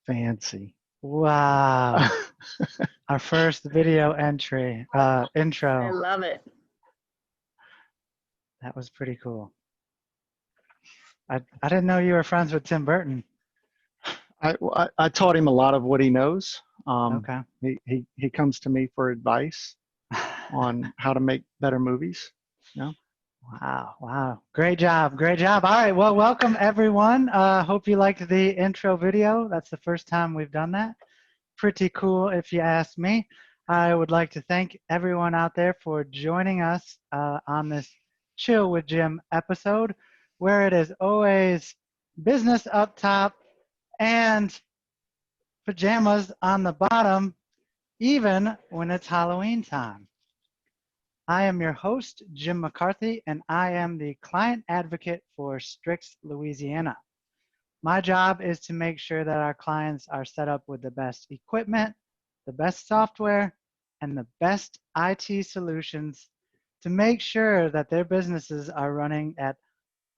Fancy. Wow. Our first video I intro. love it. That was pretty cool. I didn't know you were friends with Tim Burton. I taught him a lot of what he knows. Okay. He comes to me for advice on how to make better movies. You know? Wow, wow. Great job, great job. All right, well, welcome everyone. Hope you liked the intro video. That's the first time we've done that. Pretty cool if you ask me. I would like to thank everyone out there for joining us on this Chill with Jim episode, where it is always business up top and pajamas on the bottom, even when it's Halloween time. I am your host, Jim McCarthy, and I am the client advocate for Strix, Louisiana. My job is to make sure that our clients are set up with the best equipment, the best software, and the best IT solutions to make sure that their businesses are running at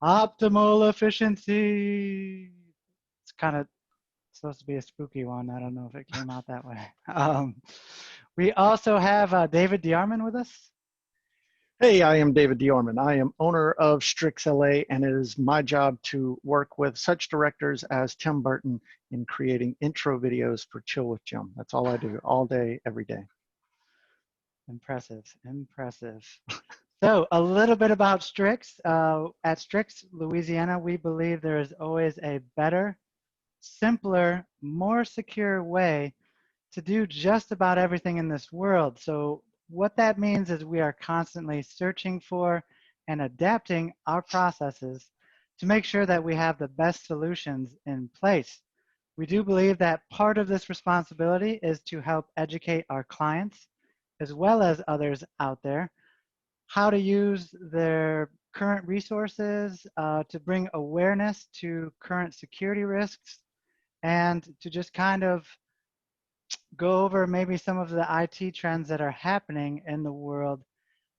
optimal efficiency. It's kind of supposed to be a spooky one. I don't know if it came out that way. We also have David DeArmond with us. Hey, I am David DeOrman. I am owner of Strix LA, and it is my job to work with such directors as Tim Burton in creating intro videos for Chill with Jim. That's all I do, all day, every day. Impressive, impressive. So a little bit about Strix. At Strix, Louisiana, we believe there is always a better, simpler, more secure way to do just about everything in this world. So what that means is we are constantly searching for and adapting our processes to make sure that we have the best solutions in place. We do believe that part of this responsibility is to help educate our clients as well as others out there how to use their current resources to bring awareness to current security risks and to just kind of go over maybe some of the IT trends that are happening in the world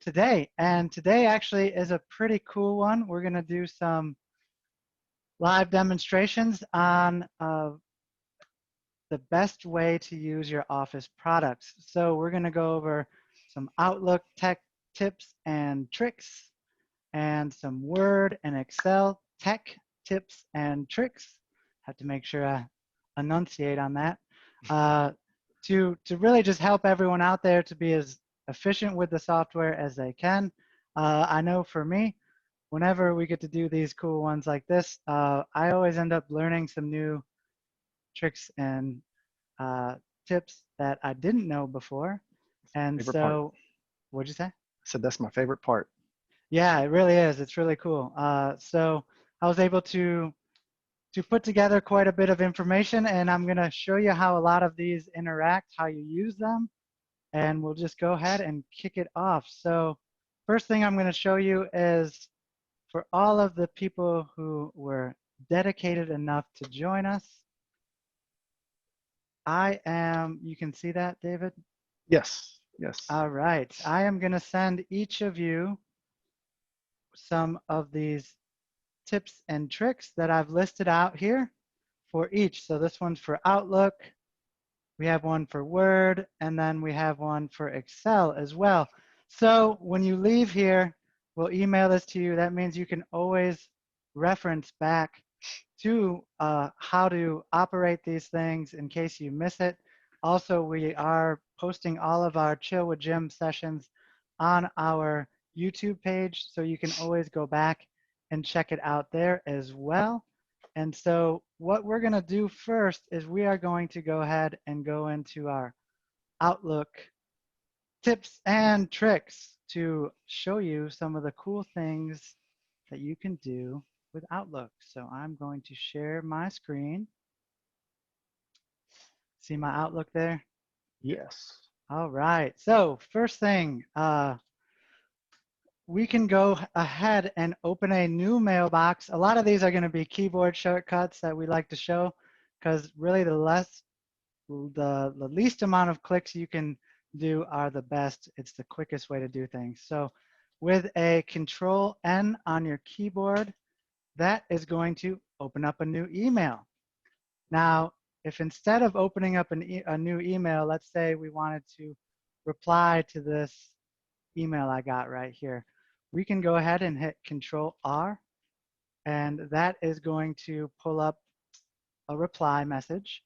today. And today actually is a pretty cool one. We're going to do some live demonstrations on the best way to use your Office products. So we're going to go over some Outlook tech tips and tricks and some Word and Excel tech tips and tricks. Have to make sure I enunciate on that. To really just help everyone out there to be as efficient with the software as they can. I know for me, whenever we get to do these cool ones like this, I always end up learning some new tricks and tips that I didn't know before. And Favorite part. so, what'd you say? I said that's my favorite part. Yeah, it really is. It's really cool. So I was able to put together quite a bit of information, and I'm going to show you how a lot of these interact, how you use them, and we'll just go ahead and kick it off. So first thing I'm going to show you is for all of the people who were dedicated enough to join us, you can see that, David? Yes, yes. All right. I am going to send each of you some of these tips and tricks that I've listed out here for each. So this one's for Outlook, we have one for Word, and then we have one for Excel as well. So when you leave here, we'll email this to you. That means you can always reference back to how to operate these things in case you miss it. Also, we are posting all of our Chill with Jim sessions on our YouTube page, so you can always go back and check it out there as well. And so what we're going to do first is we are going to go ahead and go into our Outlook tips and tricks to show you some of the cool things that you can do with Outlook. So I'm going to share my screen. See my Outlook there? Yes. All right. So first thing, we can go ahead and open a new mailbox. A lot of these are going to be keyboard shortcuts that we like to show because really the least amount of clicks you can do are the best. It's the quickest way to do things. So with a Control N on your keyboard, that is going to open up a new email. Now, if instead of opening up a new email, let's say we wanted to reply to this email I got right here, we can go ahead and hit Control R, and that is going to pull up a reply message.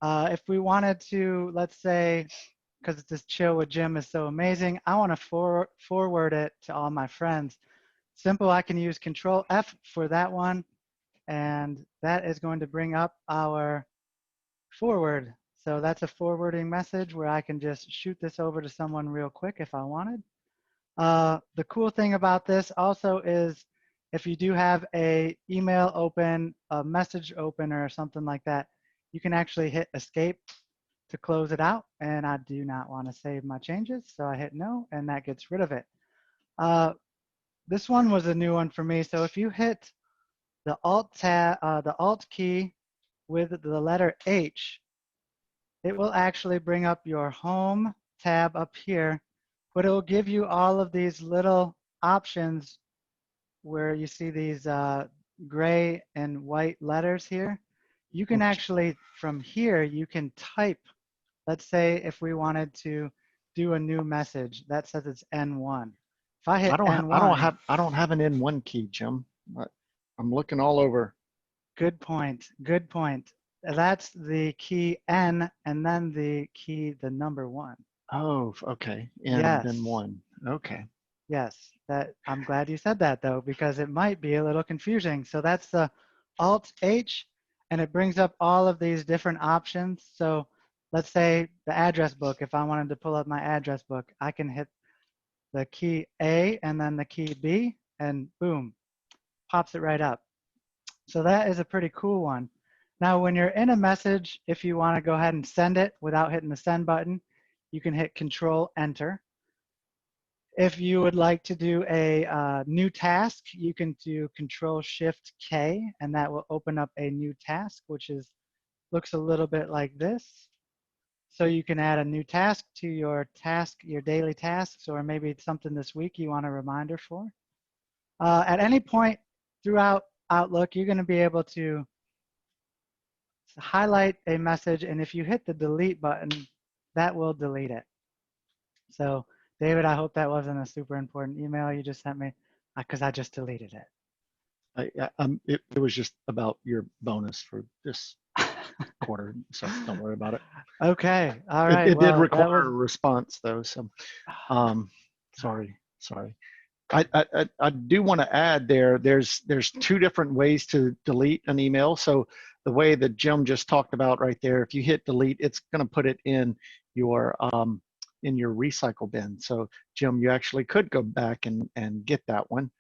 If we wanted to, let's say, because this Chill with Jim is so amazing, I want to forward it to all my friends. Simple, I can use Control F for that one, and that is going to bring up our forward. So that's a forwarding message where I can just shoot this over to someone real quick if I wanted. The cool thing about this also is if you do have a email open, a message open, or something like that, you can actually hit escape to close it out. And I do not want to save my changes, so I hit no, and that gets rid of it. This one was a new one for me. So if you hit the the Alt key with the letter H, it will actually bring up your home tab up here, but it will give you all of these little options where you see these gray and white letters here. You can actually, from here, you can type. Let's say if we wanted to do a new message, that says it's N1. If I hit N1, I don't have an N1 key, Jim. I'm looking all over. good point. Good point. That's the key N and then the key, the number 1. Oh, okay. N Yes. then 1. Okay. Yes. That I'm glad you said that though, because it might be a little confusing. So that's the Alt H, and it brings up all of these different options. So let's say the address book. If I wanted to pull up my address book, I can hit the key A and then the key B, and boom, pops it right up. So that is a pretty cool one. Now, when you're in a message, if you want to go ahead and send it without hitting the send button, you can hit Control Enter. If you would like to do a new task, you can do Control Shift K, and that will open up a new task, which looks a little bit like this. So you can add a new task to your daily tasks, or maybe it's something this week you want a reminder for. At any point throughout Outlook, you're going to be able to highlight a message, and if you hit the delete button, that will delete it. So, David, I hope that wasn't a super important email you just sent me, because I just deleted it. It was just about your bonus for this quarter, so don't worry about it. Okay, all right. It did require a response though, so sorry. I do want to add there's 2 different ways to delete an email. So the way that Jim just talked about right there, if you hit delete, it's going to put it in your recycle bin. So Jim, you actually could go back and get that one.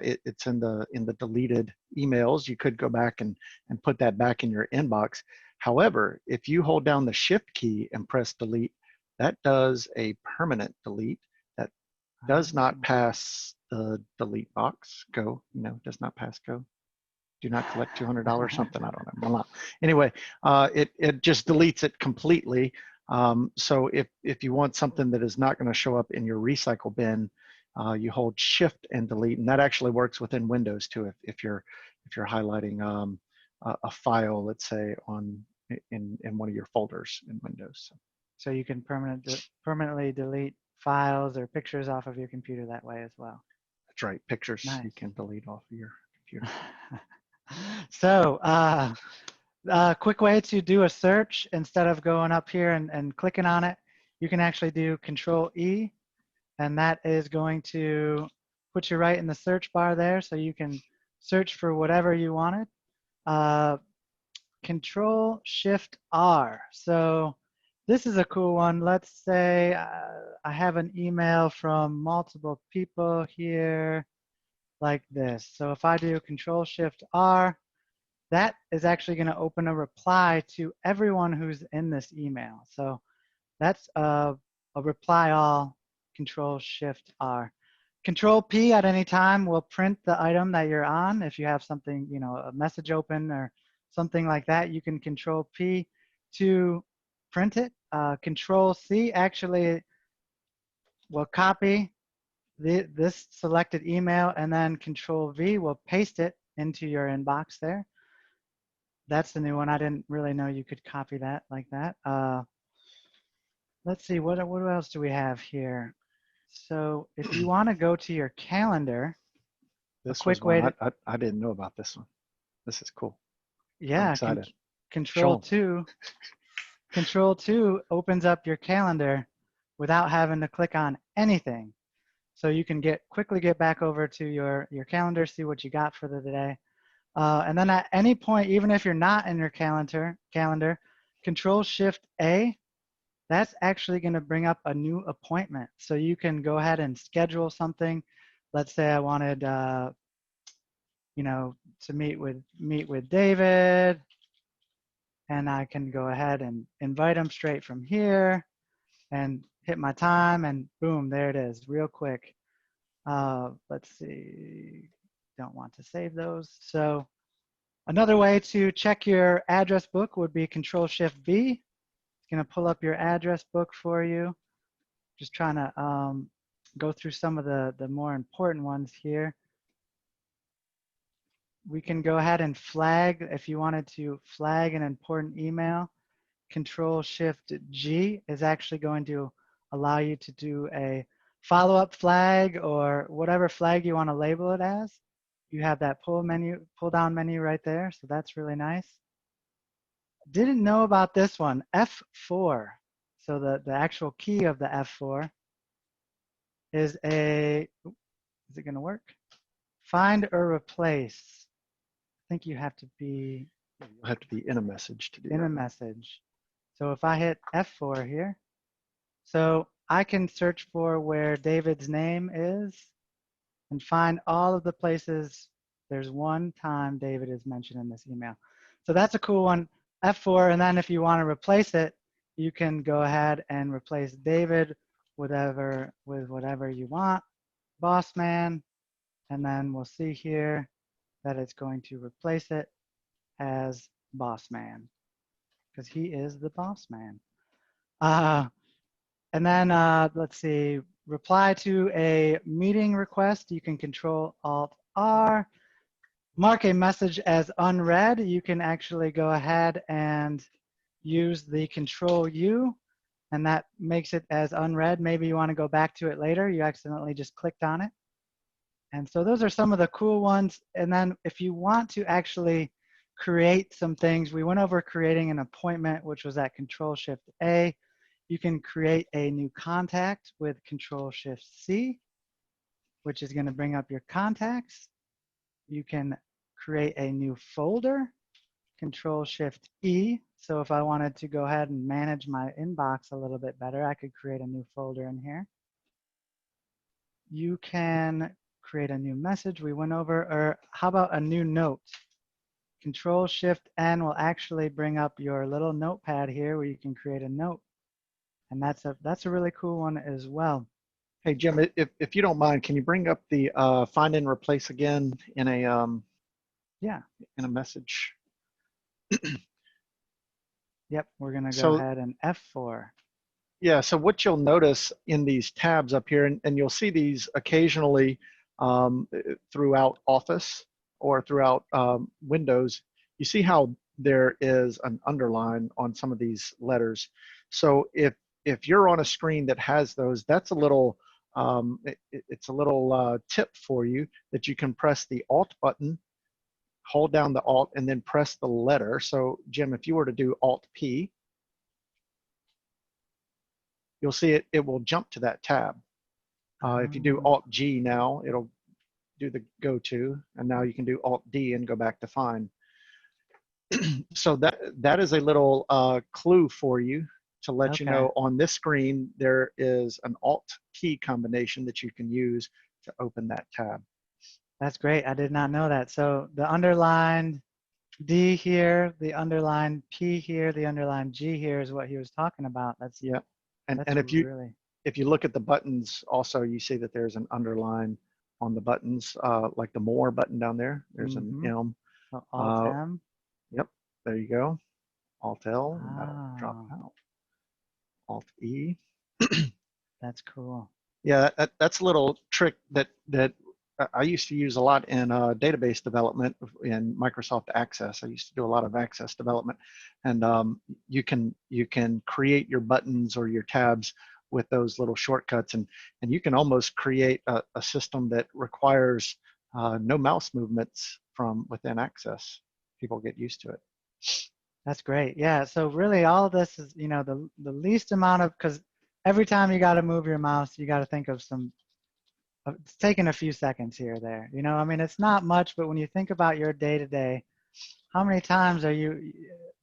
It's in the deleted emails. You could go back and put that back in your inbox. However, if you hold down the shift key and press delete, that does a permanent delete. That does not pass the delete box. Go, does not pass go. Do not collect $200, something, I don't know. Anyway, it just deletes it completely. So if you want something that is not going to show up in your recycle bin, you hold shift and delete, and that actually works within Windows too. If you're highlighting a file, let's say in one of your folders in Windows. So you can permanently delete files or pictures off of your computer that way as well. That's right. Pictures Nice. You can delete off of your computer. So quick way to do a search, instead of going up here and clicking on it, you can actually do Control E, and that is going to put you right in the search bar there, so you can search for whatever you wanted. Control Shift R. So this is a cool one. Let's say I have an email from multiple people here like this. So if I do Control Shift R, that is actually going to open a reply to everyone who's in this email. So that's a reply all, Control Shift R. Control P at any time will print the item that you're on. If you have something, a message open or something like that, you can Control P to print it. Control C actually will copy this selected email, and then Control V will paste it into your inbox there. That's the new one. I didn't really know you could copy that like that. Let's see, what else do we have here? So if you want to go to your calendar, a This was quick one way to, I didn't know about this one. This is cool. I'm yeah, excited. Show Control 'em. 2. Control 2 opens up your calendar without having to click on anything. So you can quickly get back over to your calendar, see what you got for the day. And then at any point, even if you're not in your calendar, Control Shift A, that's actually going to bring up a new appointment. So you can go ahead and schedule something. Let's say I wanted, you know, to meet with David, and I can go ahead and invite him straight from here and hit my time, and boom, there it is, real quick. Let's see, don't want to save those. So another way to check your address book would be Control Shift B. It's going to pull up your address book for you. Just trying to go through some of the more important ones here. We can go ahead and flag, if you wanted to flag an important email, Control Shift G is actually going to allow you to do a follow-up flag or whatever flag you want to label it as. You have that pull down menu right there, so that's really nice. Didn't know about this one, F4. So the actual key of the F4 is is it going to work? Find or replace. I think you have to be You'll have to be in a message to do in that. a message. So if I hit F4 here, so I can search for where David's name is and find all of the places there's one time David is mentioned in this email. So that's a cool one, F4. And then if you want to replace it, you can go ahead and replace David with whatever you want, boss man. And then we'll see here that it's going to replace it as boss man because he is the boss man. And then let's see, reply to a meeting request. You can Control Alt R. Mark a message as unread. You can actually go ahead and use the Control U, and that makes it as unread. Maybe you want to go back to it later. You accidentally just clicked on it. And so those are some of the cool ones. And then if you want to actually create some things, we went over creating an appointment, which was at Control Shift A. You can create a new contact with Control Shift C, which is going to bring up your contacts. You can create a new folder, Control Shift E. So if I wanted to go ahead and manage my inbox a little bit better, I could create a new folder in here. You can create a new message we went over, or how about a new note? Control Shift N will actually bring up your little notepad here where you can create a note. And that's a really cool one as well. Hey Jim, if you don't mind, can you bring up the find and replace again in a Yeah. in a message? Yep, we're gonna go So ahead and F4. yeah, so what you'll notice in these tabs up here, and you'll see these occasionally throughout Office or throughout Windows, you see how there is an underline on some of these letters. So if you're on a screen that has those, that's a little it's a little tip for you that you can press the Alt button, hold down the Alt, and then press the letter. So Jim, if you were to do Alt P, you'll see it will jump to that tab. If you do Alt G now, it'll do the go to, and now you can do Alt D and go back to find. So that is a little clue for you to let you know on this screen there is an Alt key combination that you can use to open that tab. That's great. I did not know that. So the underlined D here, the underlined P here, the underlined G here is what he was talking about. That's yeah. And really, if you look at the buttons also, you see that there's an underline on the buttons, like the more button down there. There's an M. So Alt M. Yep, there you go. Alt L, and that'll drop out. Alt E. That's cool. Yeah, that's a little trick that I used to use a lot in database development in Microsoft Access. I used to do a lot of Access development, and you can create your buttons or your tabs with those little shortcuts, and you can almost create a system that requires no mouse movements from within Access. People get used to it. That's great. Yeah. So really all this is, you know, the least amount of, because every time you got to move your mouse, you got to think of it's taking a few seconds here or there. You know, I mean, it's not much, but when you think about your day to day, how many times are you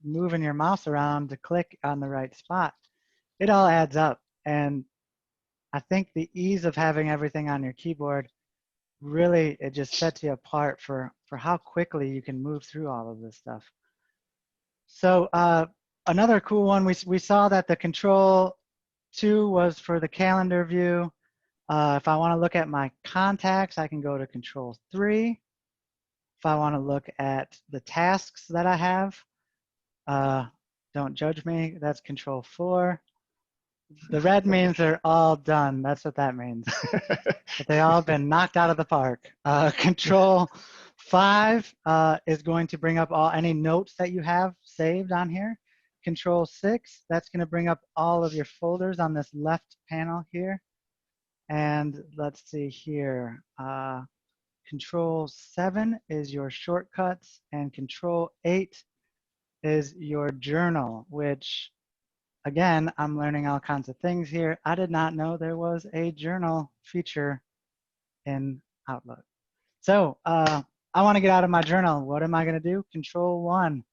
moving your mouse around to click on the right spot? It all adds up. And I think the ease of having everything on your keyboard really, it just sets you apart for how quickly you can move through all of this stuff. So another cool one, we saw that the control 2 was for the calendar view. If I want to look at my contacts, I can go to control 3. If I want to look at the tasks that I have, don't judge me, that's control 4. The red means they're all done. That's what that means. But they all been knocked out of the park. Control 5 is going to bring up any notes that you have saved on here. Control 6, that's going to bring up all of your folders on this left panel here. And let's see here. Control 7 is your shortcuts, and Control 8 is your journal, which, again, I'm learning all kinds of things here. I did not know there was a journal feature in Outlook. So I want to get out of my journal. What am I going to do? Control 1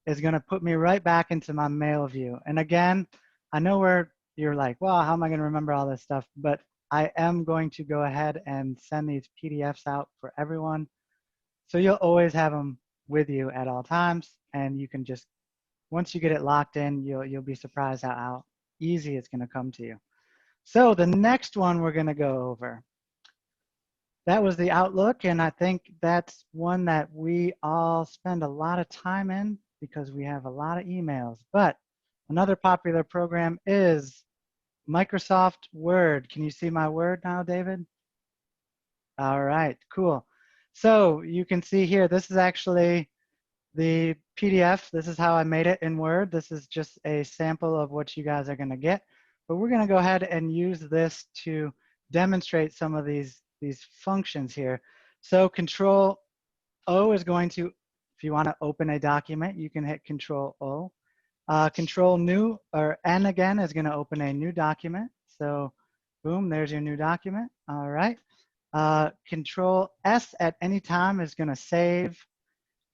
is going to put me right back into my mail view. And again, I know where you're like, well, how am I going to remember all this stuff? But I am going to go ahead and send these PDFs out for everyone. So you'll always have them with you at all times. And you can just, once you get it locked in, you'll be surprised how easy it's going to come to you. So the next one we're going to go over. That was the Outlook, and I think that's one that we all spend a lot of time in because we have a lot of emails. But another popular program is Microsoft Word. Can you see my Word now, David? All right, cool. So you can see here, this is actually the PDF. This is how I made it in Word. This is just a sample of what you guys are going to get. But we're going to go ahead and use this to demonstrate some of these functions here. So Control O is going to, if you want to open a document, you can hit Control O. Control New, or N again, is going to open a new document. So boom, there's your new document. All right. Control S at any time is going to save.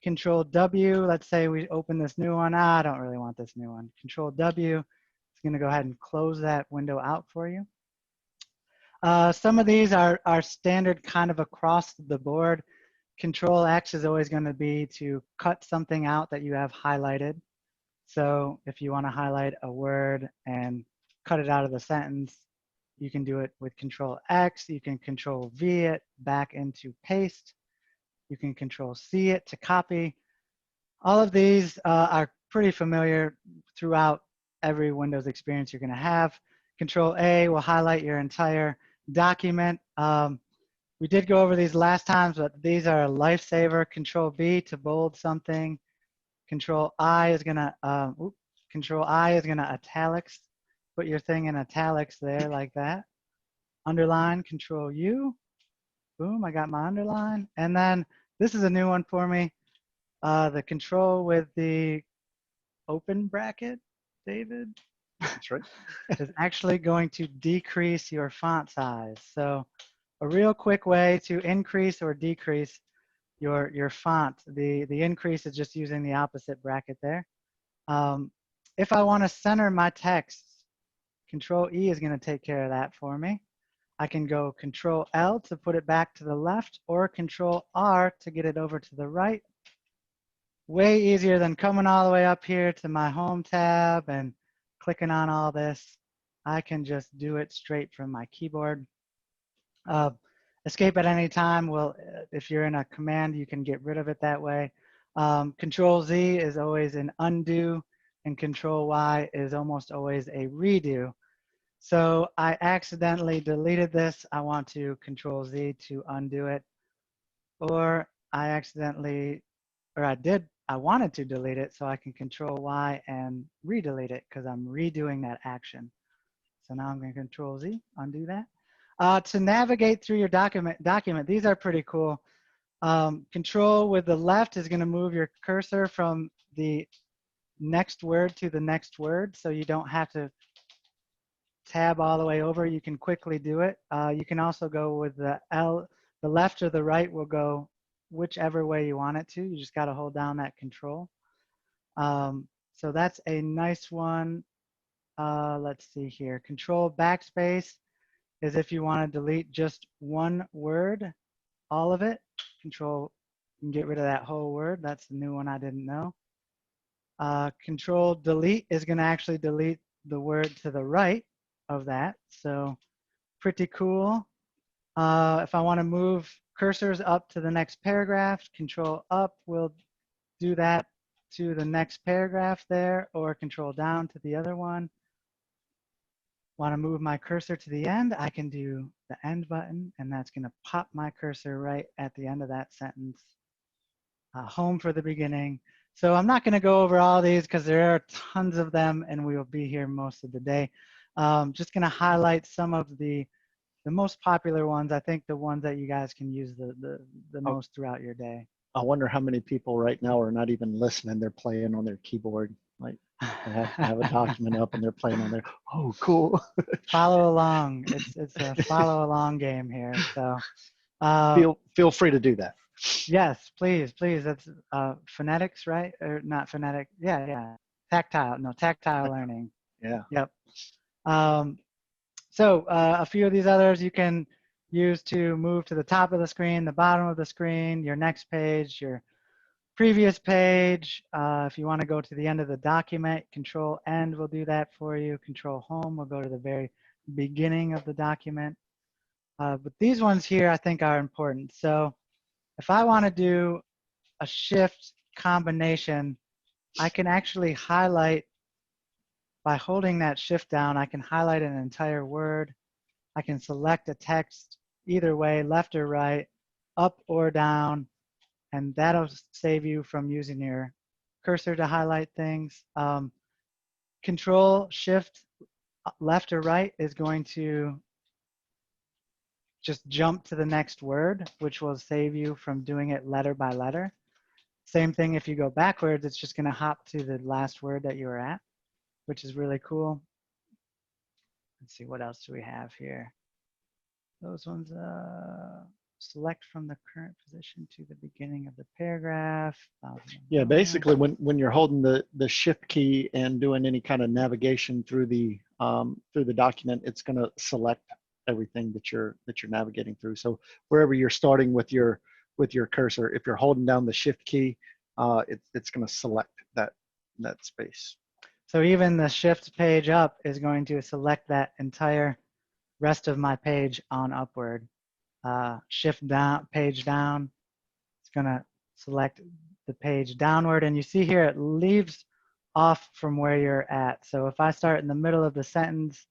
Control W, let's say we open this new one. I don't really want this new one. Control W is going to go ahead and close that window out for you. Some of these are standard kind of across the board. Control X is always going to be to cut something out that you have highlighted. So if you want to highlight a word and cut it out of the sentence, you can do it with Control X. You can Control V it back into paste. You can Control C it to copy. All of these are pretty familiar throughout every Windows experience you're going to have. Control A will highlight your entire document. We did go over these last times, but these are a lifesaver. Control B to bold something. Control I is gonna italics. Put your thing in italics there like that. Underline. Control U. Boom, I got my underline. And then this is a new one for me. The control with the open bracket, David. That's right. Is actually going to decrease your font size. So a real quick way to increase or decrease your font. The increase is just using the opposite bracket there. If I want to center my text, Control E is going to take care of that for me. I can go Control L to put it back to the left, or Control R to get it over to the right. Way easier than coming all the way up here to my home tab and clicking on all this. I can just do it straight from my keyboard. Escape at any time. Well, if you're in a command, you can get rid of it that way. Control Z is always an undo, and Control Y is almost always a redo. So I accidentally deleted this. I want to Control Z to undo it. Or I accidentally, or I wanted to delete it, so I can Control Y and redelete it because I'm redoing that action. So now I'm going to Control Z, undo that. To navigate through your document, these are pretty cool. Control with the left is going to move your cursor from the next word to the next word, so you don't have to tab all the way over. You can quickly do it. You can also go with the L, the left or the right will go whichever way you want it to. You just got to hold down that control. So that's a nice one. Let's see here. Control backspace is if you want to delete just one word, all of it. Control, you can get rid of that whole word. That's the new one I didn't know. Control delete is going to actually delete the word to the right of that. So pretty cool. If I want to move cursors up to the next paragraph, Control up will do that to the next paragraph there, or Control down to the other one. Want to move my cursor to the end, I can do the end button, and that's going to pop my cursor right at the end of that sentence. Home for the beginning. So I'm not going to go over all these because there are tons of them, and we will be here most of the day. Just going to highlight some of the most popular ones. I think the ones that you guys can use the most throughout your day. I wonder how many people right now are not even listening. They're playing on their keyboard. Like they have a document up and they're playing on there. Oh, cool. Follow along. It's a follow along game here. So feel free to do that. Yes, please. That's phonetics, right? Or not phonetic? Yeah. Tactile. No, tactile learning. Yeah. Yep. So a few of these others you can use to move to the top of the screen, the bottom of the screen, your next page, your previous page. If you want to go to the end of the document, Control End will do that for you. Control Home will go to the very beginning of the document. But these ones here I think are important. So if I want to do a shift combination, I can actually highlight by holding that shift down. I can highlight an entire word. I can select a text either way, left or right, up or down, and that'll save you from using your cursor to highlight things. Control Shift left or right is going to just jump to the next word, which will save you from doing it letter by letter. Same thing if you go backwards, it's just going to hop to the last word that you were at, which is really cool. Let's see, what else do we have here? Those ones, select from the current position to the beginning of the paragraph. Yeah, basically when you're holding the shift key and doing any kind of navigation through the document, it's going to select everything that you're navigating through. So wherever you're starting with your cursor, if you're holding down the shift key, it's going to select that space. So even the shift page up is going to select that entire rest of my page on upward. Shift down, page down, it's going to select the page downward. And you see here it leaves off from where you're at. So if I start in the middle of the sentence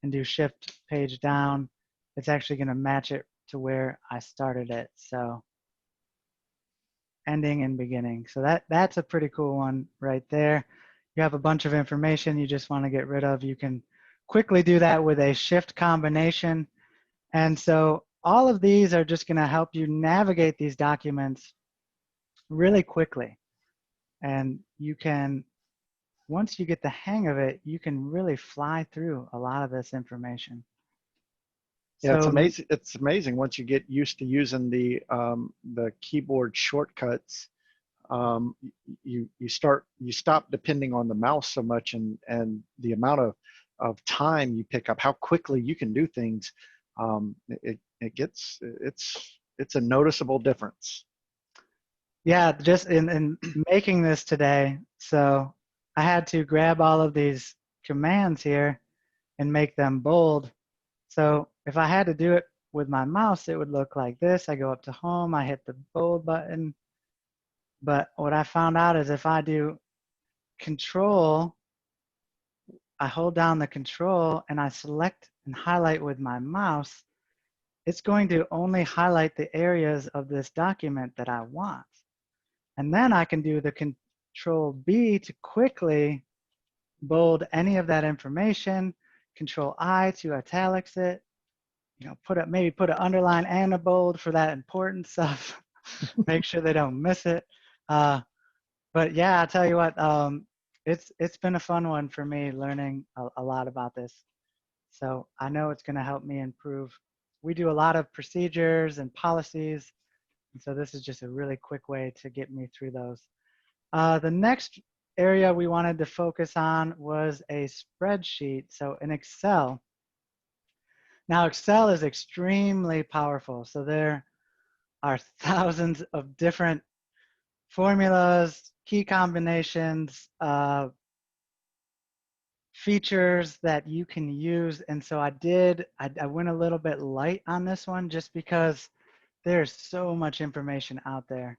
and do shift page down, it's actually going to match it to where I started it. So ending and beginning. So that's a pretty cool one right there. You have a bunch of information you just want to get rid of. You can quickly do that with a shift combination. And so all of these are just going to help you navigate these documents really quickly. And you can, once you get the hang of it, you can really fly through a lot of this information. Yeah, so, it's amazing. It's amazing once you get used to using the keyboard shortcuts. You stop depending on the mouse so much, and the amount of time you pick up, how quickly you can do things. It's a noticeable difference. Yeah, just in making this today, so I had to grab all of these commands here and make them bold. So if I had to do it with my mouse, it would look like this. I go up to home, I hit the bold button. But what I found out is if I do control I hold down the control and I select and highlight with my mouse, it's going to only highlight the areas of this document that I want. And then I can do the control B to quickly bold any of that information, control I to italics it, you know, maybe put an underline and a bold for that important stuff. Make sure they don't miss it. But yeah, I'll tell you what, it's been a fun one for me learning a lot about this. So I know it's going to help me improve. We do a lot of procedures and policies, and so this is just a really quick way to get me through those. The next area we wanted to focus on was a spreadsheet. So in Excel, now Excel is extremely powerful. So there are thousands of different formulas, key combinations, features that you can use. And so I went a little bit light on this one just because there's so much information out there.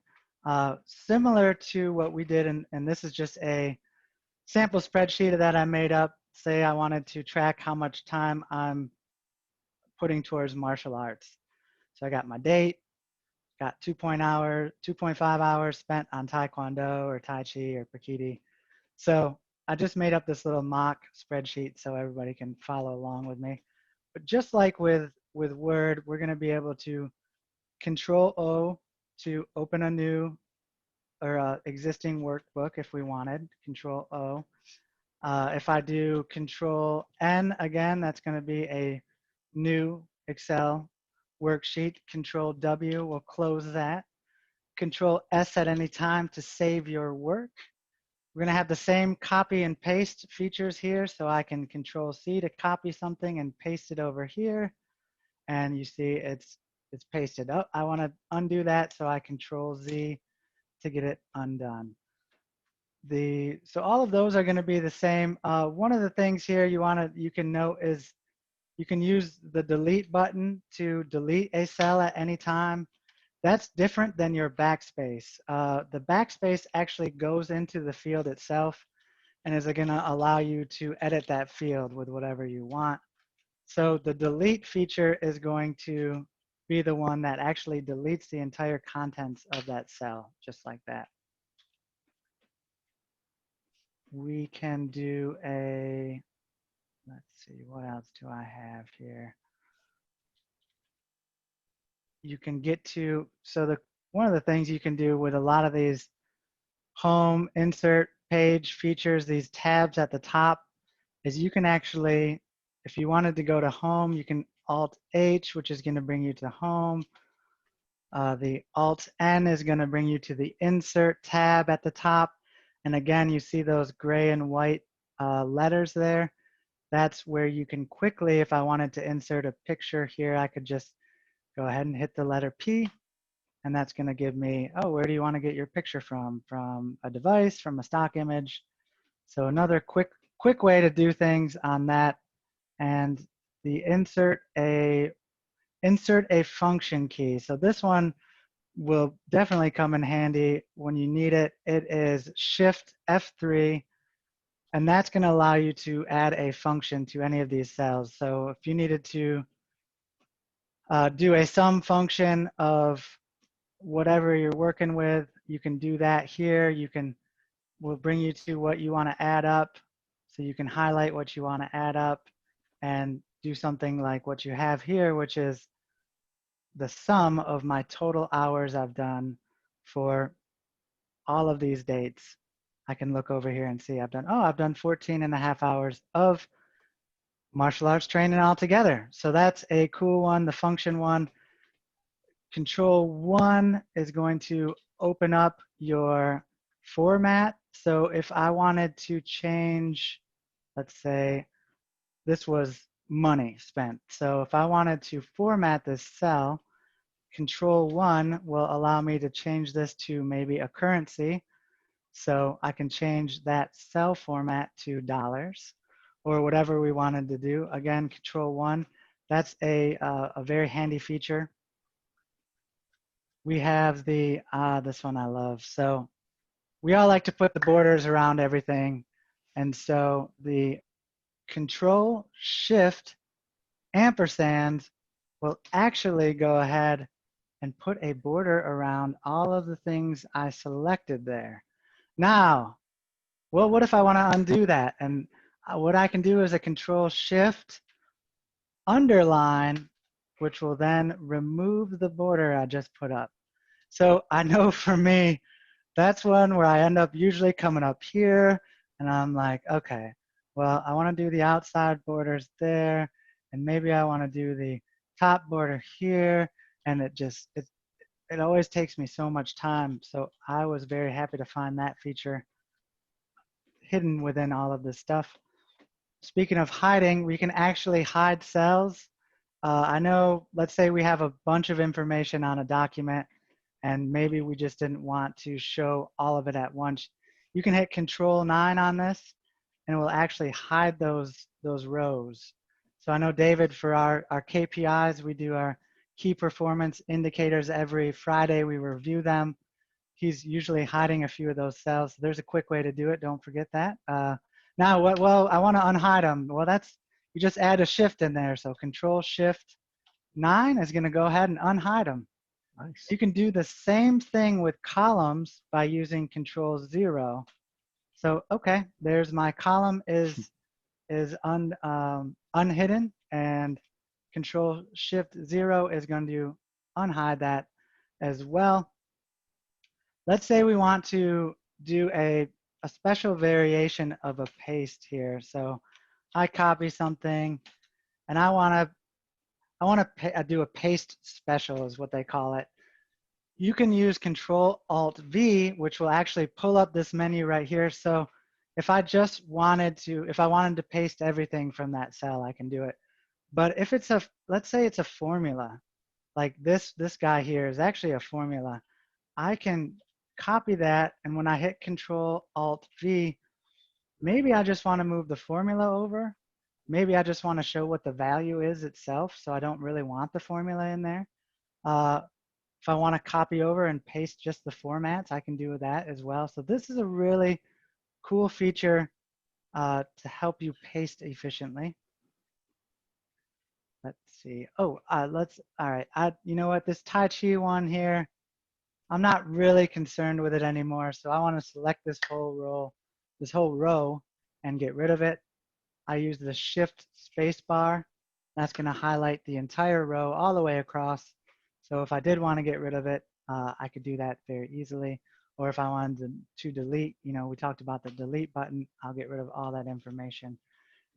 Similar to what we did, and this is just a sample spreadsheet that I made up. Say I wanted to track how much time I'm putting towards martial arts. So I got my date, got 2.5 hours spent on Taekwondo or Tai Chi or Pakiti. So I just made up this little mock spreadsheet so everybody can follow along with me. But just like with Word, we're going to be able to Control O to open a new or existing workbook if we wanted, Control O. If I do Control N again, that's going to be a new Excel worksheet. Control W will close that. Control S at any time to save your work. We're going to have the same copy and paste features here, so I can Control C to copy something and paste it over here. And you see it's pasted. Oh, I want to undo that, so I Control Z to get it undone. So all of those are going to be the same. One of the things here you can note is you can use the delete button to delete a cell at any time. That's different than your backspace. The backspace actually goes into the field itself and is going to allow you to edit that field with whatever you want. So the delete feature is going to be the one that actually deletes the entire contents of that cell, just like that. We can do let's see, what else do I have here? You can get to, one of the things you can do with a lot of these home, insert, page features, these tabs at the top, is you can actually, if you wanted to go to home, you can Alt-H, which is going to bring you to home. The Alt-N is going to bring you to the Insert tab at the top. And again, you see those gray and white letters there. That's where you can quickly, if I wanted to insert a picture here, I could just go ahead and hit the letter P. And that's going to give me, oh, where do you want to get your picture from? From a device, from a stock image. So another quick way to do things on that. And the insert a function key. So this one will definitely come in handy when you need it. It is Shift F3, and that's going to allow you to add a function to any of these cells. So if you needed to do a sum function of whatever you're working with, you can do that here. We'll bring you to what you want to add up. So you can highlight what you want to add up and do something like what you have here, which is the sum of my total hours I've done for all of these dates. I can look over here and see I've done 14 and a half hours of martial arts training altogether. So that's a cool one, the function one. Control 1 is going to open up your format. So if I wanted to change, let's say this was money spent. So if I wanted to format this cell, Control 1 will allow me to change this to maybe a currency. So I can change that cell format to dollars or whatever we wanted to do. Again, Control 1. That's a very handy feature. We have this one I love. So we all like to put the borders around everything. And so the Control Shift ampersand will actually go ahead and put a border around all of the things I selected there. Now, well, what if I want to undo that? And what I can do is a Control Shift underline, which will then remove the border I just put up. So I know for me, that's one where I end up usually coming up here and I'm like, okay, well, I want to do the outside borders there, and maybe I want to do the top border here, and it always takes me so much time. So I was very happy to find that feature hidden within all of this stuff. Speaking of hiding, we can actually hide cells. I know, let's say we have a bunch of information on a document and maybe we just didn't want to show all of it at once. You can hit Control-9 on this and it will actually hide those rows. So I know, David, for our KPIs, we do our key performance indicators every Friday. We review them. He's usually hiding a few of those cells. There's a quick way to do it. Don't forget that. Now, well, I want to unhide them. Well, you just add a shift in there. So Control-Shift-9 is going to go ahead and unhide them. Nice. You can do the same thing with columns by using Control-0. So, okay, there's my column is unhidden, and Control-Shift-0 is going to unhide that as well. Let's say we want to do a special variation of a paste here. So I copy something and I want to do a paste special is what they call it. You can use Control-Alt-V, which will actually pull up this menu right here. So if I wanted to paste everything from that cell, I can do it. But if let's say it's a formula, like this guy here is actually a formula, I can copy that, and when I hit Control-Alt-V, maybe I just want to move the formula over. Maybe I just want to show what the value is itself, so I don't really want the formula in there. If I want to copy over and paste just the formats, I can do that as well. So this is a really cool feature to help you paste efficiently. Let's see. Oh, all right. You know what? This Tai Chi one here, I'm not really concerned with it anymore. So I want to select this whole row and get rid of it. I use the Shift space bar. That's going to highlight the entire row all the way across. So if I did want to get rid of it, I could do that very easily. Or if I wanted to delete, we talked about the delete button, I'll get rid of all that information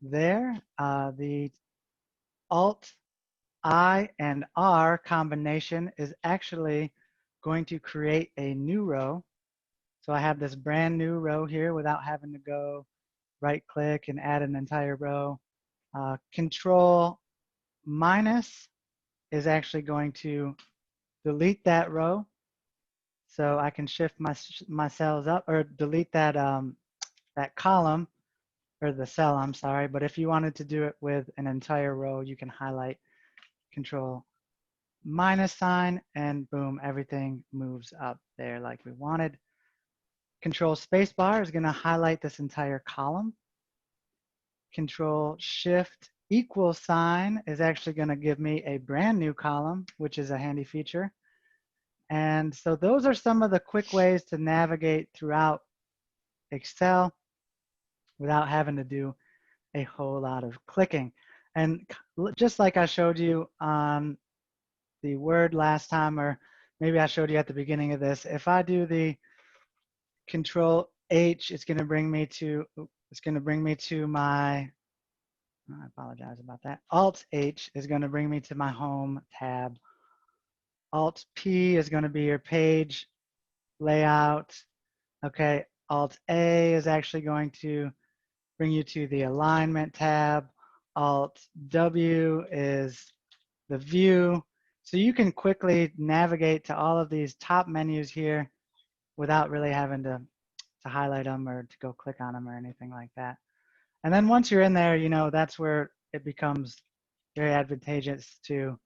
there. The Alt, I, and R combination is actually going to create a new row. So I have this brand new row here without having to go right click and add an entire row. Control minus is actually going to delete that row. So I can shift my cells up, or delete that that column, or the cell, I'm sorry. But if you wanted to do it with an entire row, you can highlight Control minus sign, and boom, everything moves up there like we wanted. Control spacebar is going to highlight this entire column. Control Shift equal sign is actually going to give me a brand new column, which is a handy feature. And so those are some of the quick ways to navigate throughout Excel without having to do a whole lot of clicking. And just like I showed you on the Word last time, or maybe I showed you at the beginning of this, if I do the Control H, it's going to bring me to my, I apologize about that. Alt H is going to bring me to my home tab. Alt P is going to be your page layout. Okay, Alt A is actually going to bring you to the alignment tab. Alt W is the view. So you can quickly navigate to all of these top menus here without really having to highlight them or to go click on them or anything like that. And then once you're in there, that's where it becomes very advantageous to,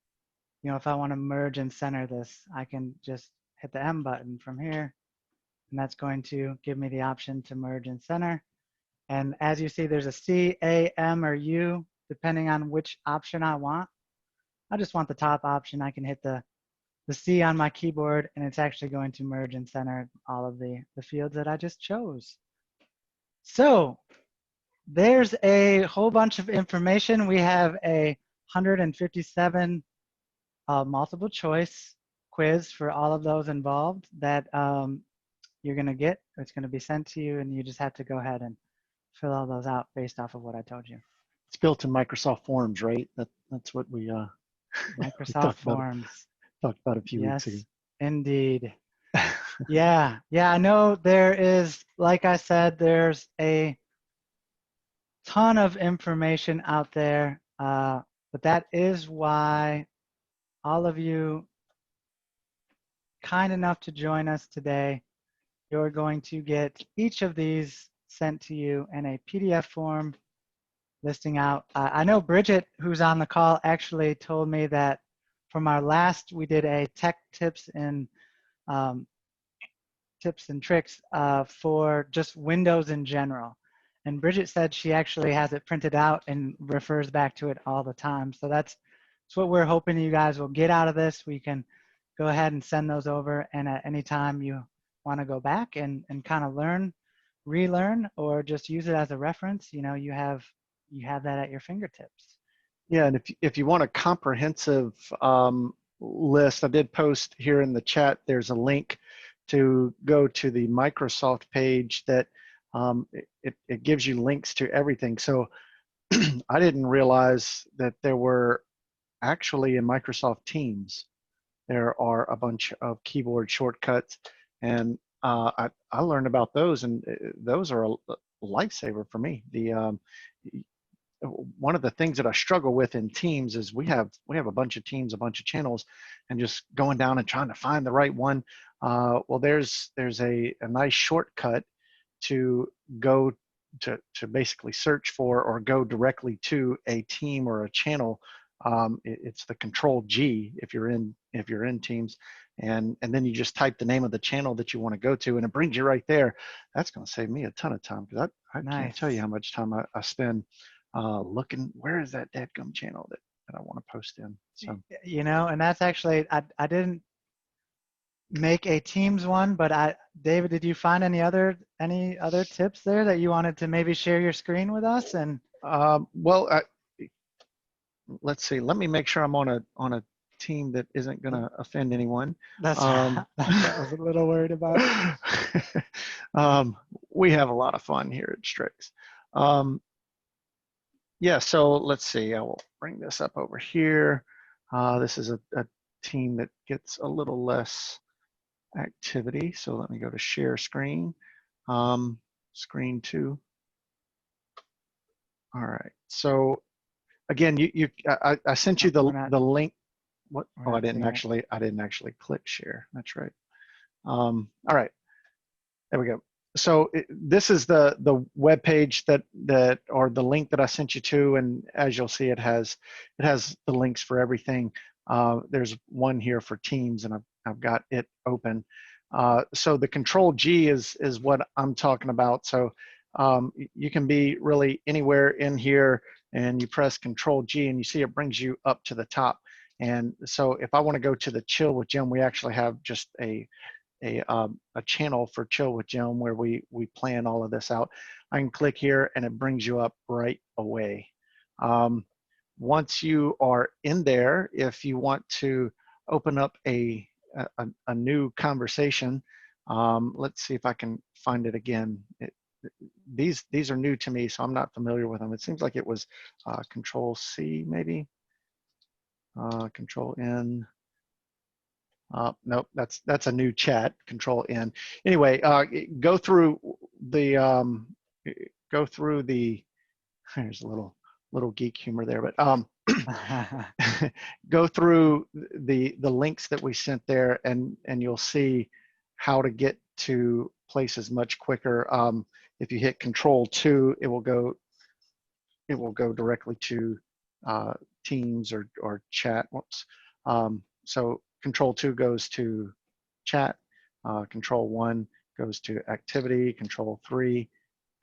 if I want to merge and center this, I can just hit the M button from here, and that's going to give me the option to merge and center. And as you see, there's a C, A, M, or U, depending on which option I want. I just want the top option. I can hit the C on my keyboard, and it's actually going to merge and center all of the fields that I just chose. So there's a whole bunch of information. We have a 157 multiple choice quiz for all of those involved that you're going to get. It's going to be sent to you, and you just have to go ahead and fill all those out based off of what I told you. It's built in Microsoft Forms, right? That's what we Microsoft Forms. Talked about a few weeks ago. Yes, indeed. Yeah, I know there is, like I said, there's a ton of information out there, but that is why all of you kind enough to join us today. You're going to get each of these sent to you in a PDF form listing out. I know Bridget, who's on the call, actually told me that from our last, we did a tech tips and tricks for just Windows in general. And Bridget said she actually has it printed out and refers back to it all the time. So that's what we're hoping you guys will get out of this. We can go ahead and send those over, and at any time you want to go back and kind of relearn, or just use it as a reference, you know, you have that at your fingertips. Yeah, and if you want a comprehensive list, I did post here in the chat, there's a link to go to the Microsoft page that it gives you links to everything. So I didn't realize that there were actually in Microsoft Teams, there are a bunch of keyboard shortcuts, and I learned about those, and those are a lifesaver for me. One of the things that I struggle with in Teams is we have a bunch of teams, a bunch of channels, and just going down and trying to find the right one. Well, there's a nice shortcut to go to basically search for or go directly to a team or a channel. It's the Control G if you're in Teams, and then you just type the name of the channel that you want to go to, and it brings you right there. That's going to save me a ton of time, because I Nice. can't tell you how much time I spend looking, where is that dadgum channel that I want to post in. So, you know, and that's actually, I didn't make a Teams one, but David, did you find any other tips there that you wanted to maybe share your screen with us? And well, let's see. Let me make sure I'm on a team that isn't going to offend anyone. That's what I was a little worried about. We have a lot of fun here at Strix. Yeah, so let's see. I will bring this up over here. This is a team that gets a little less activity. So let me go to share screen. Screen 2. All right. So again, I sent you the link. What? Oh, I didn't actually click share. That's right. All right. There we go. So this is the web page that or the link that I sent you to, and as you'll see, it has the links for everything. There's one here for Teams, and I've got it open. So the Control G is what I'm talking about. So you can be really anywhere in here, and you press Control G, and you see it brings you up to the top. And so if I want to go to the Chill with Jim, we actually have just a channel for Chill with Jim where we plan all of this out. I can click here, and it brings you up right away. Once you are in there, if you want to open up a new conversation, let's see if I can find it again. These are new to me, so I'm not familiar with them. It seems like it was Control C maybe, Control N. Nope, that's a new chat. Control N. Anyway, go through the There's a little geek humor there, but go through the links that we sent there, and you'll see how to get to places much quicker. If you hit Control 2, it will go directly to Teams or chat. Whoops. So Control 2 goes to chat. Control 1 goes to activity. Control 3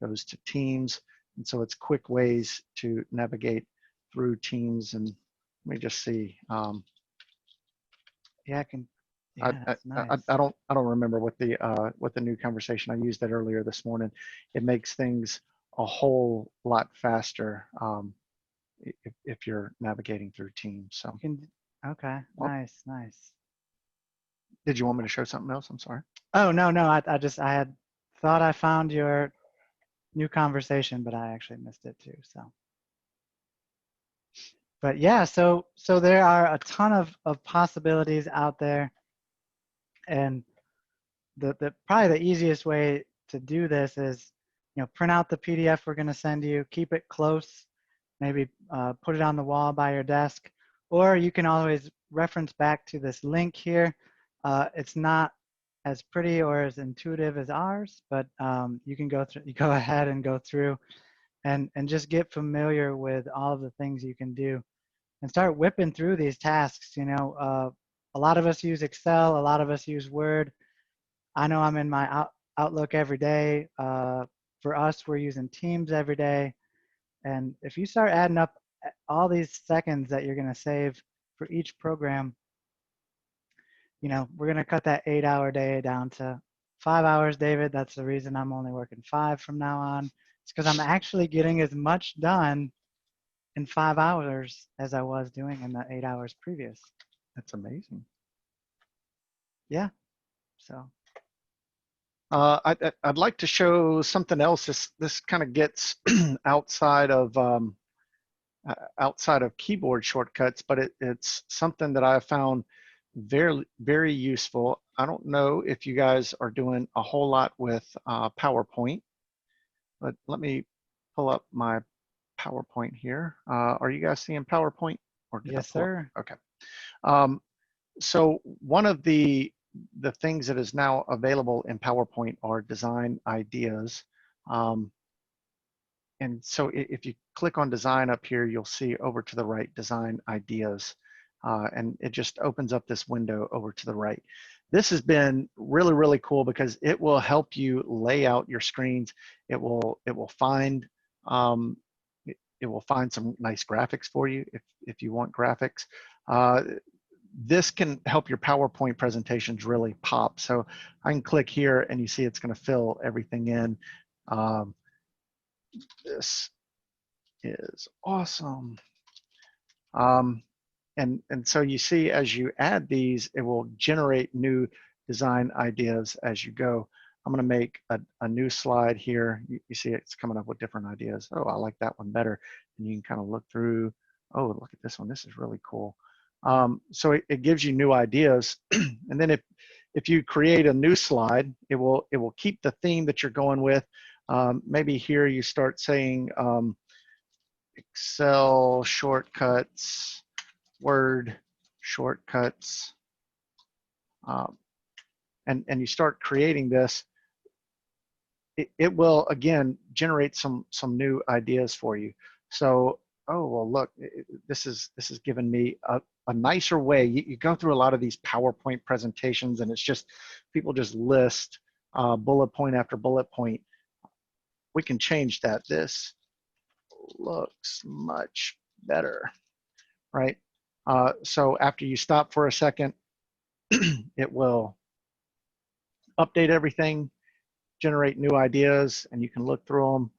goes to Teams. And so it's quick ways to navigate through Teams. And let me just see. Yeah, I can. I, Yeah, that's nice. I don't remember what the new conversation. I used that earlier this morning. It makes things a whole lot faster if you're navigating through Teams. So, Okay, well, nice. did you want me to show something else? I'm sorry. Oh, no, I had thought I found your new conversation, but I actually missed it too, so. But yeah, so there are a ton of possibilities out there, and the probably the easiest way to do this is, print out the PDF we're going to send you, keep it close, maybe put it on the wall by your desk, or you can always reference back to this link here. It's not as pretty or as intuitive as ours, but you can go ahead and go through and just get familiar with all of the things you can do and start whipping through these tasks. A lot of us use Excel, a lot of us use Word. I know I'm in my Outlook every day. For us, we're using Teams every day. And if you start adding up all these seconds that you're going to save for each program, we're going to cut that 8-hour day down to 5 hours, David. That's the reason I'm only working 5 from now on. It's because I'm actually getting as much done in 5 hours as I was doing in the 8 hours previous. That's amazing. Yeah. So. I'd like to show something else. This kind of gets outside of keyboard shortcuts, but it's something that I found very useful. I don't know if you guys are doing a whole lot with PowerPoint, but let me pull up my PowerPoint here. Are you guys seeing PowerPoint? Or did Yes, I pull sir. Okay. So one of the things that is now available in PowerPoint are design ideas. And so if you click on design up here, you'll see over to the right, design ideas. And it just opens up this window over to the right. This has been really cool because it will help you lay out your screens. It will find it will find some nice graphics for you if you want graphics. This can help your PowerPoint presentations really pop. So I can click here and you see it's going to fill everything in. This is awesome. And so you see as you add these, it will generate new design ideas as you go. I'm going to make a new slide here. You see it's coming up with different ideas. Oh, I like that one better. And you can kind of look through. Oh, look at this one. This is really cool. So it gives you new ideas. And then if you create a new slide, it will keep the theme that you're going with. Maybe here you start saying Excel shortcuts, Word shortcuts, and you start creating this. It will again generate some new ideas for you. So, oh well, look, this is giving me a nicer way. You go through a lot of these PowerPoint presentations, and it's just people just list bullet point after bullet point. We can change that. This looks much better, right? So after you stop for a second, it will update everything, generate new ideas, and you can look through them.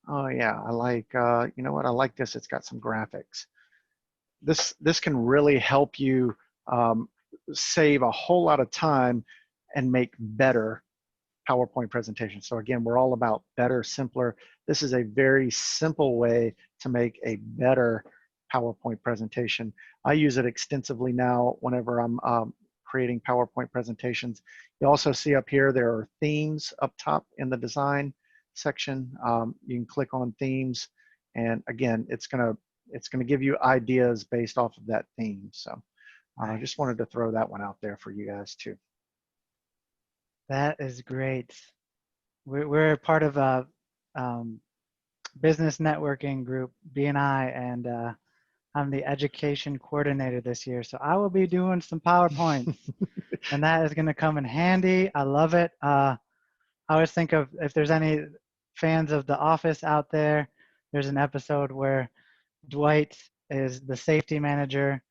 Oh yeah, I like, you know what, I like this. It's got some graphics. This can really help you save a whole lot of time and make better PowerPoint presentations. So again, we're all about better, simpler. This is a very simple way to make a better PowerPoint presentation. I use it extensively now whenever I'm creating PowerPoint presentations. You also see up here, there are themes up top in the design section. You can click on themes, and again, it's gonna give you ideas based off of that theme. So I just wanted to throw that one out there for you guys too. That is great. We're part of a business networking group, BNI, and I'm the education coordinator this year. So I will be doing some PowerPoints, and that is going to come in handy. I love it. I always think of if there's any fans of The Office out there, there's an episode where Dwight is the safety manager,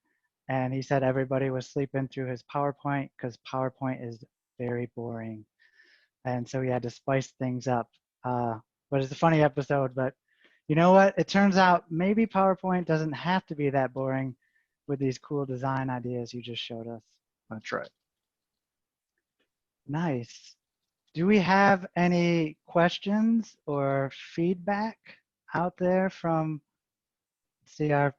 and he said everybody was sleeping through his PowerPoint because PowerPoint is very boring. And so he had to spice things up. But it's a funny episode. But you know what? It turns out maybe PowerPoint doesn't have to be that boring with these cool design ideas you just showed us. That's right. Nice. Do we have any questions or feedback out there from, see, our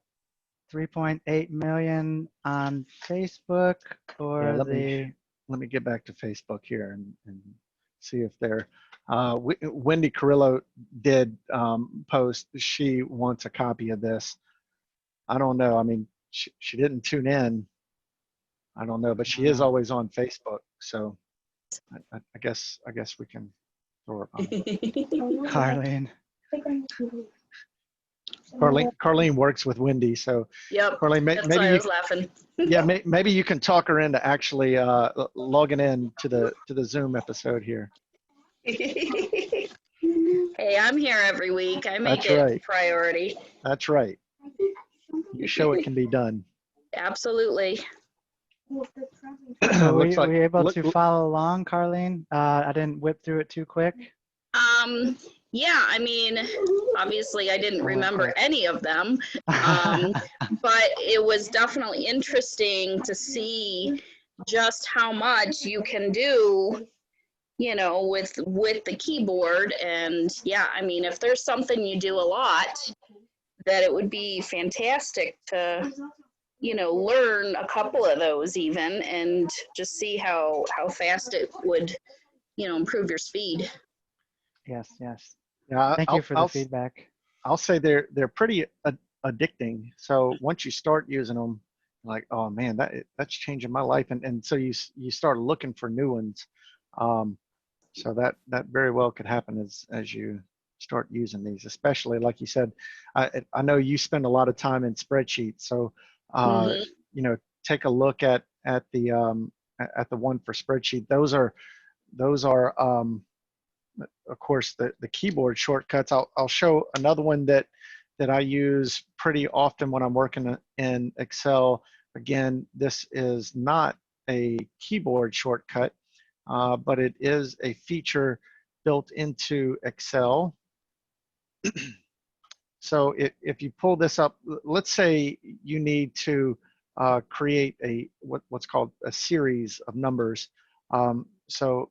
3.8 million on Facebook or Yeah, let me get back to Facebook here and see if they're Wendy Carrillo did post she wants a copy of this. I don't know. I mean, she didn't tune in. I don't know, but she is always on Facebook. So I guess we can throw her on. Carlene. Carlene works with Wendy, so Yep. Carlene, That's why I was laughing. yeah, maybe you can talk her into actually logging in to the Zoom episode here. Hey, I'm here every week. I make That's it right. priority. That's right. You show it can be done. Absolutely. So Looks like, were you able to follow along, Carlene? I didn't whip through it too quick. Yeah, I mean, obviously I didn't remember any of them, Oh, but it was definitely interesting to see just how much you can do, you know, with the keyboard. And yeah, I mean, if there's something you do a lot, that it would be fantastic to, you know, learn a couple of those even and just see how fast it would, you know, improve your speed. yes, yes. yeah, Thank you for the feedback. I'll say they're pretty addicting. So once you start using them, like, oh man, that's changing my life, and so you start looking for new ones. So that very well could happen as you start using these, especially like you said. I know you spend a lot of time in spreadsheets, so you know, take a look at the one for spreadsheet. Those are of course the keyboard shortcuts. I'll show another one that I use pretty often when I'm working in Excel. Again, this is not a keyboard shortcut, but it is a feature built into Excel. So if you pull this up, let's say you need to create what's called a series of numbers. So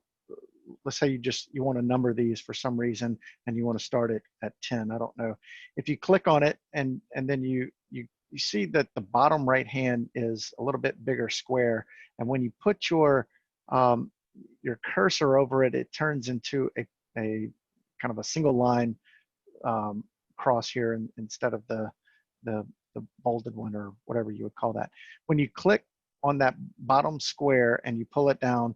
let's say you want to number these for some reason and you want to start it at 10. I don't know. If you click on it and then you see that the bottom right hand is a little bit bigger square, and when you put your cursor over it, it turns into a kind of a single line cross here instead of the bolded one or whatever you would call that. When you click on that bottom square and you pull it down,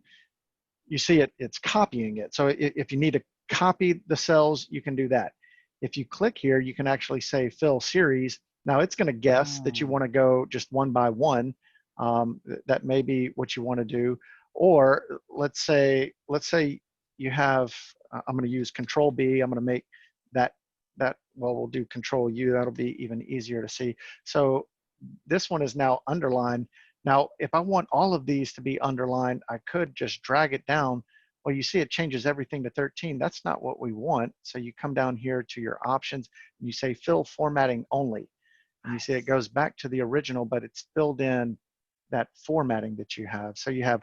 you see it's copying it. So if you need to copy the cells, you can do that. If you click here, you can actually say fill series. Now it's going to guess that you want to go just one by one. That may be what you want to do. Or let's say you have, I'm going to use Control B. I'm going to make that, well, we'll do Control U. That'll be even easier to see. So this one is now underlined. Now, if I want all of these to be underlined, I could just drag it down. Well, you see it changes everything to 13. That's not what we want. So you come down here to your options and you say fill formatting only. And you see it goes back to the original, but it's filled in that formatting that you have. So you have,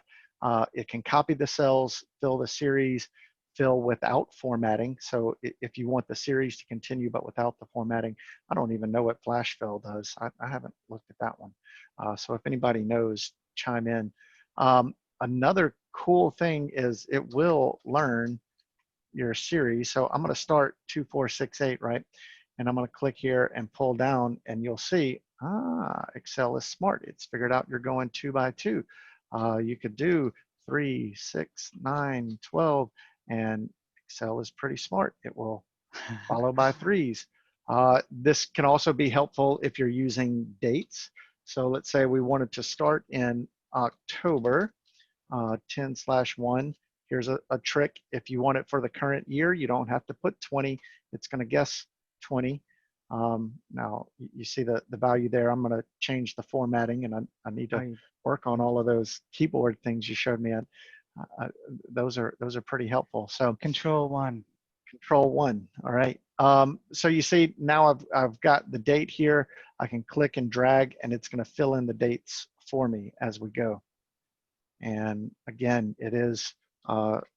it can copy the cells, fill the series, fill without formatting. So if you want the series to continue but without the formatting, I don't even know what flash fill does. I haven't looked at that one. So if anybody knows, chime in. Another cool thing is it will learn your series. So I'm going to start 2468, right? And I'm going to click here and pull down, and you'll see, Excel is smart. It's figured out you're going 2 by 2. You could do 3, 6, 9, 12, and Excel is pretty smart. It will follow by threes. This can also be helpful if you're using dates. So let's say we wanted to start in October 10/1, Here's a trick. If you want it for the current year, you don't have to put 20. It's going to guess 20. Now you see the value there. I'm going to change the formatting, and I need to work on all of those keyboard things you showed me. Those are pretty helpful. So Control 1. Control 1. All right. So you see now I've got the date here. I can click and drag, and it's going to fill in the dates for me as we go. And again, it is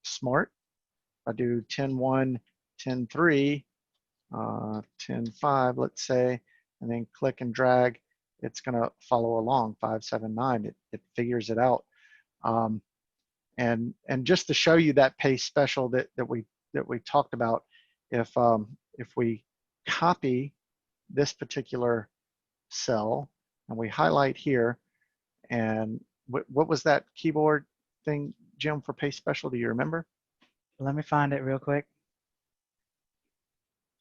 smart. I do 10-1, 10-3, 10-5, let's say, and then click and drag. It's going to follow along 5-7-9. It figures it out. And just to show you that paste special that we talked about, if we copy this particular cell and we highlight here, and what was that keyboard thing, Jim, for paste special? Do you remember? Let me find it real quick.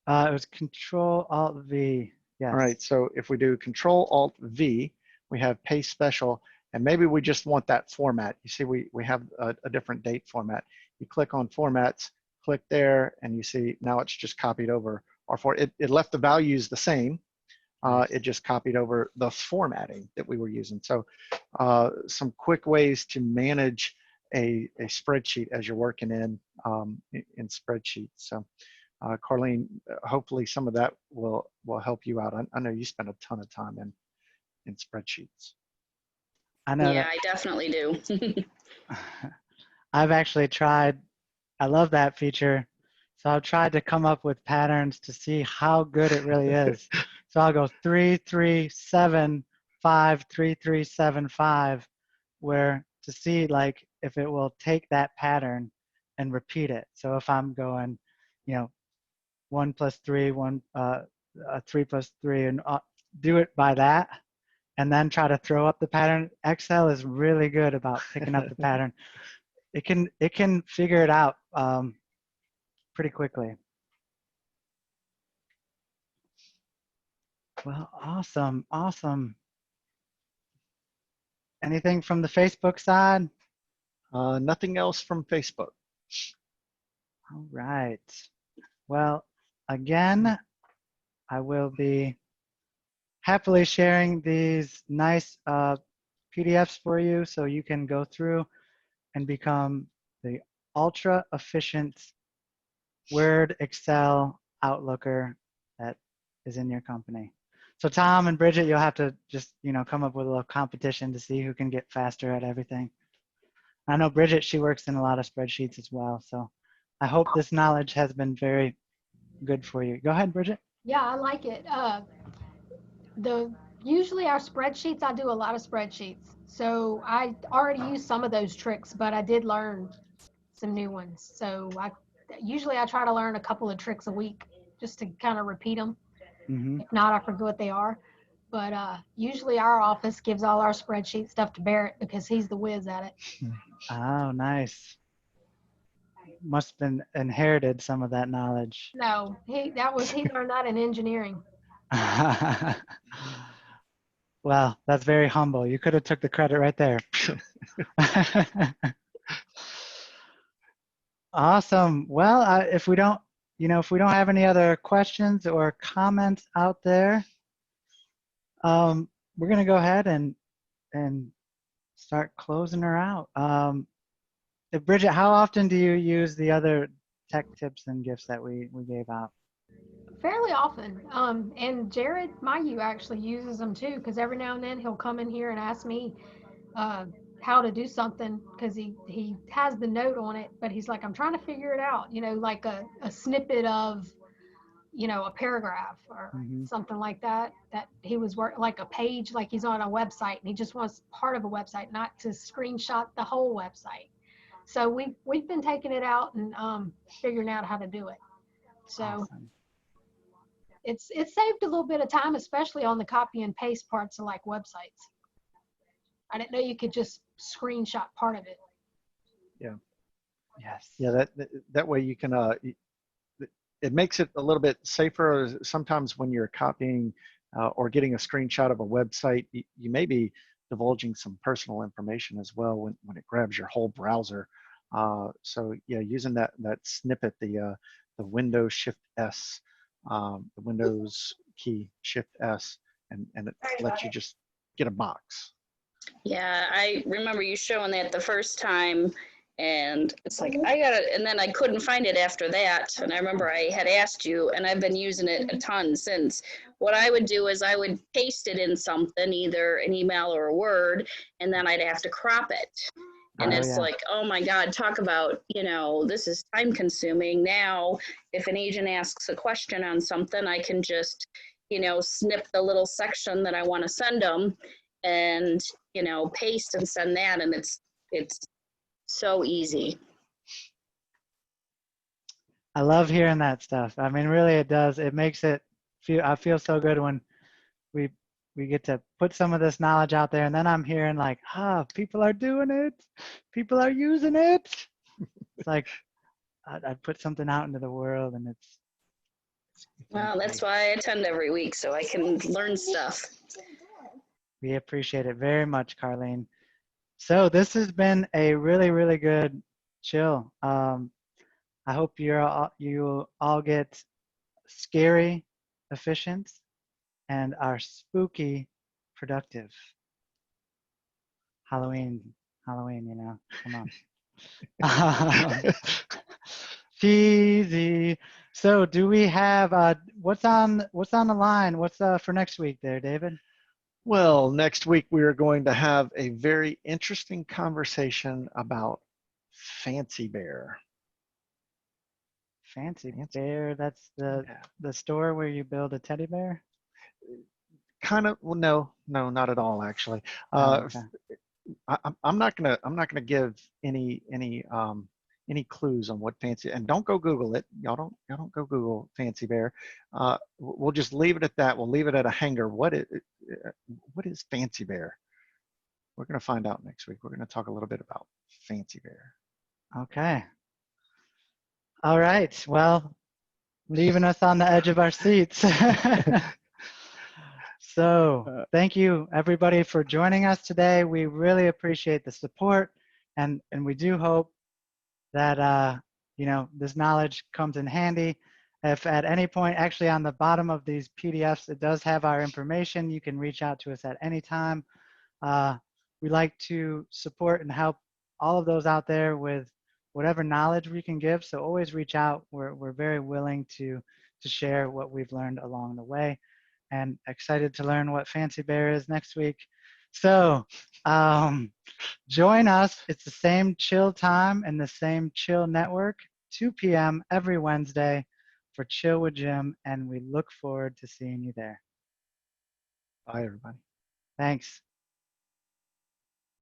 It was Control Alt V. Yes. All right. So if we do Control Alt V, we have paste special, and maybe we just want that format. You see, we have a different date format. You click on formats, click there, and you see now it's just copied over. Or for it left the values the same. It just copied over the formatting that we were using. So some quick ways to manage a spreadsheet as you're working in spreadsheets. So Carlene, hopefully some of that will help you out. I know you spend a ton of time in spreadsheets. I know. Yeah, I definitely do. I've actually tried, I love that feature. So I've tried to come up with patterns to see how good it really is. So I'll go 3, 3, 7, 5, 3, 3, 7, 5, where to see like if it will take that pattern and repeat it. So if I'm going, 1 plus 3, 3 plus 3, and do it by that, and then try to throw up the pattern. Excel is really good about picking up the pattern. It can figure it out pretty quickly. Well, awesome. Anything from the Facebook side? Nothing else from Facebook. All right. Well, again, I will be happily sharing these nice PDFs for you so you can go through and become the ultra efficient Word, Excel, Outlooker that is in your company. So Tom and Bridget, you'll have to just, come up with a little competition to see who can get faster at everything. I know Bridget, she works in a lot of spreadsheets as well. So I hope this knowledge has been very good for you. Go ahead, Bridget. Yeah, I like it. Usually our spreadsheets, I do a lot of spreadsheets. So I already use some of those tricks, but I did learn some new ones. So usually I try to learn a couple of tricks a week just to kind of repeat them. Mm-hmm. If not, I forget what they are. But usually our office gives all our spreadsheet stuff to Barrett because he's the whiz at it. Oh, nice. Must have been inherited some of that knowledge. No, he learned that in engineering. Well, that's very humble. You could have took the credit right there. Awesome. Well, if we don't have any other questions or comments out there, we're gonna go ahead and start closing her out. Bridget, how often do you use the other tech tips and gifts that we gave out? Fairly often. And Jared Mayu actually uses them too, because every now and then he'll come in here and ask me how to do something, because he has the note on it, but he's like, I'm trying to figure it out, like a snippet of, a paragraph or something like that he was like a page, like he's on a website and he just wants part of a website, not to screenshot the whole website. So we've been taking it out and figuring out how to do it. So awesome. It's saved a little bit of time, especially on the copy and paste parts of like websites. I didn't know you could just screenshot part of it. Yeah. Yes. Yeah, that way you can it makes it a little bit safer. Sometimes when you're copying or getting a screenshot of a website, you may be divulging some personal information as well when it grabs your whole browser. So yeah, using that snippet, the Windows Shift S, the Windows key Shift S, and it lets you just get a box. Yeah, I remember you showing that the first time, and it's like, I got it. And then I couldn't find it after that. And I remember I had asked you, and I've been using it a ton since. What I would do is I would paste it in something, either an email or a Word, and then I'd have to crop it. And Oh, it's yeah. like, oh my God, talk about, this is time consuming. Now, if an agent asks a question on something, I can just, snip the little section that I want to send them and, paste and send that. And it's so easy. I love hearing that stuff. I mean, really, it does. It makes it I feel so good when we get to put some of this knowledge out there, and then I'm hearing like, people are doing it, people are using it. It's like I'd put something out into the world, and it's Well, that's why I attend every week, so I can learn stuff. We appreciate it very much, Carlene. So this has been a really, really good chill. I hope you all get scary, efficient, and are spooky, productive. Halloween, come on. Cheesy. So do we have, what's on the line? What's for next week there, David? Well, next week we are going to have a very interesting conversation about Fancy Bear. Fancy Bear, that's the store where you build a teddy bear? Kind of, well, no, not at all, actually. Okay. I'm not gonna give any clues on what Fancy, and don't go Google it. Y'all don't go Google Fancy Bear. We'll just leave it at that. We'll leave it at a hanger. What is Fancy Bear? We're gonna find out next week. We're gonna talk a little bit about Fancy Bear. Okay. All right. Well, leaving us on the edge of our seats. So thank you everybody for joining us today. We really appreciate the support, and we do hope that this knowledge comes in handy. If at any point, actually on the bottom of these PDFs, it does have our information. You can reach out to us at any time. We like to support and help all of those out there with whatever knowledge we can give. So always reach out. We're very willing to share what we've learned along the way, and excited to learn what Fancy Bear is next week. So join us. It's the same chill time and the same chill network, 2 p.m. every Wednesday for Chill with Jim, and we look forward to seeing you there. Bye, everybody. Thanks.